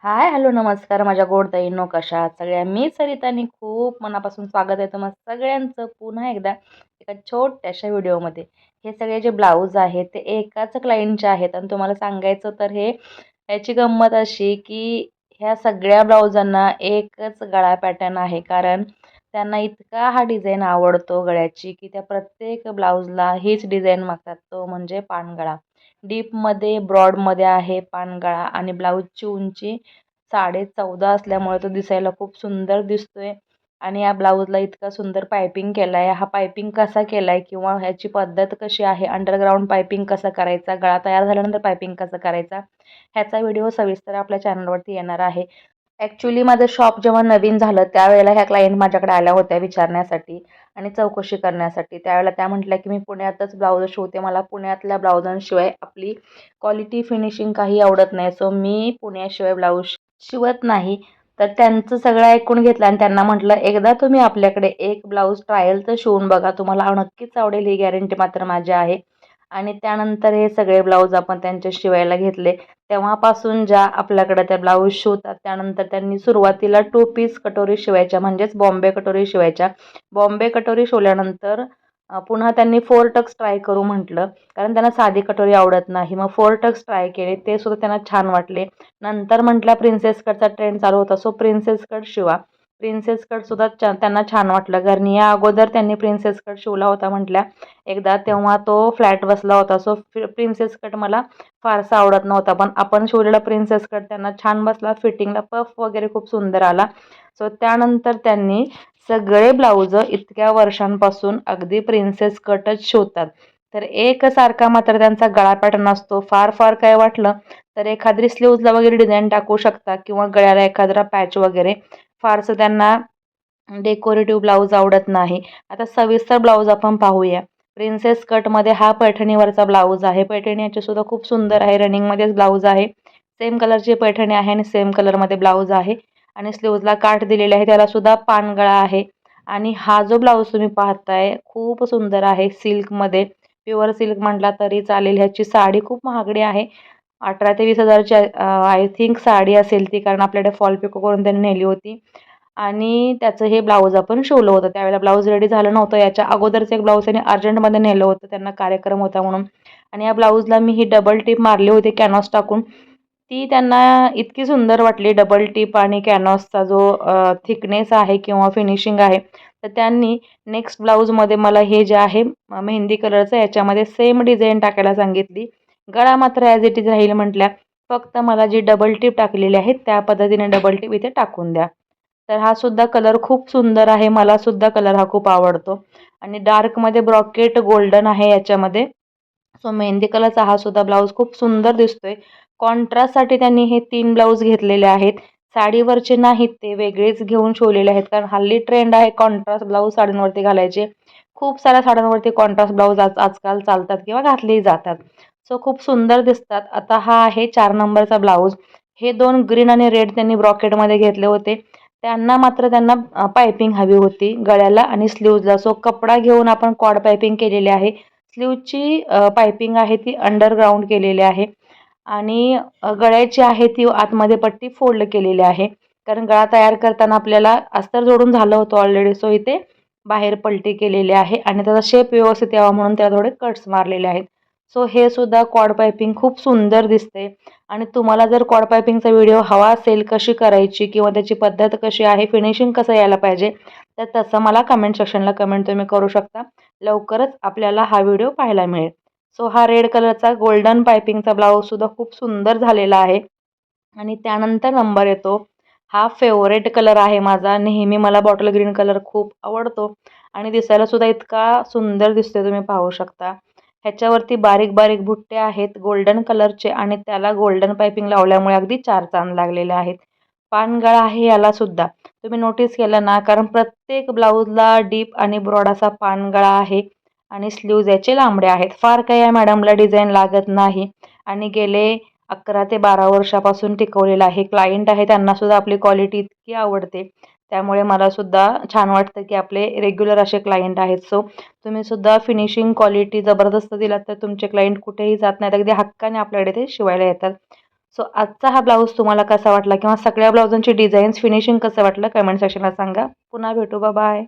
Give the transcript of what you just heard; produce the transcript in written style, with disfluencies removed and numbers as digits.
हाय, hello, नमस्कार माझ्या गोड ताईंनो, कशा आहात सगळ्या? मी सरितानी खूप मनापासून स्वागत आहे तुम्हा सगळ्यांचं पुन्हा एकदा एका छोट्याशा व्हिडिओमध्ये. हे सगळे जे ब्लाऊज आहेत ते एकाच क्लायंटचे आहेत आणि तुम्हाला सांगायचं तर याची गंमत अशी की ह्या सगळ्या ब्लाऊजांना एकच गळा पॅटर्न आहे. कारण त्यांना इतका हा डिझाईन आवडतो गळ्याची की त्या प्रत्येक ब्लाऊजला हीच डिझाईन मागतात, तो म्हणजे पानगळा. डीपमध्ये ब्रॉडमध्ये आहे पानगळा आणि ब्लाऊजची उंची 14.5 असल्यामुळे तो दिसायला खूप सुंदर दिसतोय. आणि या ब्लाऊजला इतका सुंदर पायपिंग केला आहे. हा पायपिंग कसा केला आहे किंवा ह्याची पद्धत कशी आहे, अंडरग्राऊंड पायपिंग कसं करायचा, गळा तयार झाल्यानंतर पायपिंग कसं करायचा, ह्याचा व्हिडिओ सविस्तर आपल्या चॅनलवरती येणार आहे. ॲक्च्युली माझं शॉप जेव्हा नवीन झालं त्यावेळेला ह्या क्लायंट माझ्याकडे आल्या होत्या विचारण्यासाठी आणि चौकशी करण्यासाठी. त्यावेळेला त्या म्हटल्या की मी पुण्यातच ब्लाऊज शिवते, मला पुण्यातल्या ब्लाऊजांशिवाय आपली क्वालिटी फिनिशिंग काही आवडत नाही, सो मी पुण्याशिवाय ब्लाऊज शिवत नाही. तर त्यांचं सगळं ऐकून घेतलं आणि त्यांना म्हटलं, एकदा तुम्ही आपल्याकडे एक ब्लाऊज ट्रायल तर शिवून बघा, तुम्हाला नक्कीच आवडेल, ही गॅरंटी मात्र माझी आहे. आणि त्यानंतर हे सगळे ब्लाऊज आपण त्यांचे शिवायला घेतले. तेव्हापासून ज्या आपल्याकडे त्या ब्लाऊज शिवतात त्यानंतर त्यांनी सुरुवातीला 2 पीस कटोरी शिवायच्या, म्हणजेच बॉम्बे कटोरी शिवायच्या. बॉम्बे कटोरी शिवल्यानंतर पुन्हा त्यांनी 4 टक्स ट्राय करू म्हटलं, कारण त्यांना साधी कटोरी आवडत नाही. मग 4 टक्स ट्राय केले, ते सुद्धा त्यांना छान वाटले. नंतर म्हटल्या प्रिन्सेस कटचा ट्रेंड चालू होता, so princess cut Shiva. Princess cut सुद्धा त्यांना छान वाटलं, कारण या अगोदर त्यांनी प्रिन्सेस कट शिवला होता म्हटल्या एकदा, तेव्हा तो फ्लॅट बसला होता. सो प्रिन्सेस कट मला फारसा आवडत नव्हता, पण आपण शिवलेला प्रिन्सेस कट त्यांना छान बसला. फिटिंगला पफ वगैरे खूप सुंदर आला. सो त्यानंतर त्यांनी सगळे ब्लाऊज इतक्या वर्षांपासून अगदी प्रिन्सेस कटच शिवतात. तर एकसारखा मात्र त्यांचा गळा पॅटर्न असतो. फार फार काय वाटलं तर एखादी स्लीव्जला वगैरे डिझाईन टाकू शकता किंवा गळ्याला एखादा पॅच वगैरे. फारसं त्यांना डेकोरेटिव्ह ब्लाऊज आवडत नाही. आता सविस्तर ब्लाऊज आपण पाहूया. प्रिन्सेस कटमध्ये हा पैठणीवरचा ब्लाऊज आहे. पैठणी याची सुद्धा खूप सुंदर आहे, रनिंगमध्येच ब्लाऊज आहे. सेम कलरची पैठणी आहे आणि सेम कलरमध्ये ब्लाऊज आहे. आणि स्लीव्जला काठ दिलेले आहे, त्याला सुद्धा पानगळा आहे. आणि हा जो ब्लाऊज तुम्ही पाहताय खूप सुंदर आहे, सिल्कमध्ये. प्युअर सिल्क म्हटला तरी चालेल. ह्याची साडी खूप महागडी आहे, 18,000 ते 20,000ची आय थिंक साडी असेल ती, कारण आपल्याकडे फॉल पिको करून त्यांनी नेली होती. आणि त्याचं हे ब्लाऊज आपण शिवलं होतं. त्यावेळेला ब्लाऊज रेडी झालं नव्हतं. याच्या अगोदरचं एक ब्लाऊज त्यांनी अर्जंटमध्ये नेलं होतं, त्यांना कार्यक्रम होता म्हणून. आणि या ब्लाऊजला मी ही डबल टिप मारली होती कॅनॉस टाकून. ती त्यांना इतकी सुंदर वाटली, डबल टिप आणि कॅनॉसचा जो थिकनेस आहे किंवा फिनिशिंग आहे. तर त्यांनी नेक्स्ट ब्लाऊजमध्ये मला हे जे आहे मेहंदी कलरचं, याच्यामध्ये सेम डिझाईन टाकायला सांगितली. गळा मात्र ॲज इट इज राहील म्हटल्या, फक्त मला जी डबल टिप टाकलेली आहे त्या पद्धतीने डबल टिप इथे टाकून द्या. तर हा सुद्धा कलर खूप सुंदर आहे, मला सुद्धा कलर हा खूप आवडतो. आणि डार्कमध्ये ब्रॉकेट गोल्डन आहे याच्यामध्ये. सो मेहंदी कलरचा हा सुद्धा ब्लाऊज खूप सुंदर दिसतोय. कॉन्ट्रास्टसाठी त्यांनी हे 3 ब्लाऊज घेतलेले आहेत. साडीवरचे नाहीत, ते वेगळेच घेऊन शिवलेले आहेत, कारण हल्ली ट्रेंड आहे कॉन्ट्रास्ट ब्लाऊज साडींवरती घालायचे. खूप साऱ्या साड्यांवरती कॉन्ट्रास्ट ब्लाऊज आजकाल चालतात किंवा घातलेही जातात. सो खूप सुंदर दिसतात. आता हा आहे 4 नंबरचा ब्लाऊज. हे 2 ग्रीन आणि रेड त्यांनी ब्रॉकेटमध्ये घेतले होते. त्यांना पायपिंग हवी होती गळ्याला आणि स्लीव्जला. सो कपडा घेऊन आपण क्वाड पायपिंग केलेली आहे. स्लीवची पायपिंग आहे ती अंडरग्राऊंड केलेली आहे. आणि गळ्याची आहे ती आतमध्ये पट्टी फोल्ड केलेली आहे, कारण गळा तयार करताना आपल्याला अस्तर जोडून झालं होतं ऑलरेडी. सो इथे बाहेर पलटी केलेली आहे आणि त्याचा शेप व्यवस्थित यावा म्हणून त्याला थोडे कट्स मारलेले आहेत. सो हे सुद्धा क्वाड पायपिंग खूप सुंदर दिसते. आणि तुम्हाला जर क्वाड पायपिंगचा व्हिडिओ हवा असेल कशी करायची किंवा त्याची पद्धत कशी आहे, फिनिशिंग कसं यायला पाहिजे, तर तसं मला कमेंट सेक्शनला कमेंट तुम्ही करू शकता. लवकरच आपल्याला हा व्हिडिओ पाहायला मिळेल. सो हा रेड कलरचा गोल्डन पायपिंगचा ब्लाऊज सुद्धा खूप सुंदर झालेला आहे. आणि त्यानंतर नंबर येतो, हा फेवरेट कलर आहे माझा. नेहमी मला बॉटल ग्रीन कलर खूप आवडतो आणि दिसायला सुद्धा इतका सुंदर दिसतोय, तुम्ही पाहू शकता. ह्याच्यावरती बारीक बारीक बुट्टे आहेत गोल्डन कलरचे आणि त्याला गोल्डन पायपिंग लावल्यामुळे अगदी 4 चांद लागलेले आहेत. पानगळा आहे याला सुद्धा, तुम्ही नोटीस केलं ना, कारण प्रत्येक ब्लाऊजला डीप आणि ब्रॉड असा पानगळा आहे. आणि स्लीव्ज याचे लांबडे आहेत. फार काही या मॅडमला डिझाईन लागत नाही आणि गेले 11 ते 12 वर्षापासून टिकवलेलं आहे. क्लायंट आहे, त्यांना सुद्धा आपली क्वालिटी इतकी आवडते. त्यामुळे मला सुद्धा छान वाटतं की आपले रेग्युलर असे क्लायंट आहेत. सो तुम्ही सुद्धा फिनिशिंग क्वालिटी जबरदस्त दिलात तर तुमचे क्लायंट कुठेही जात नाहीत, अगदी हक्काने आपल्याकडे ते शिवायला येतात. सो आजचा हा ब्लाऊज तुम्हाला कसा वाटला किंवा सगळ्या ब्लाउजांची डिझाईन्स फिनिशिंग कसं वाटलं कमेंट सेक्शनला सांगा. पुन्हा भेटू. बाय.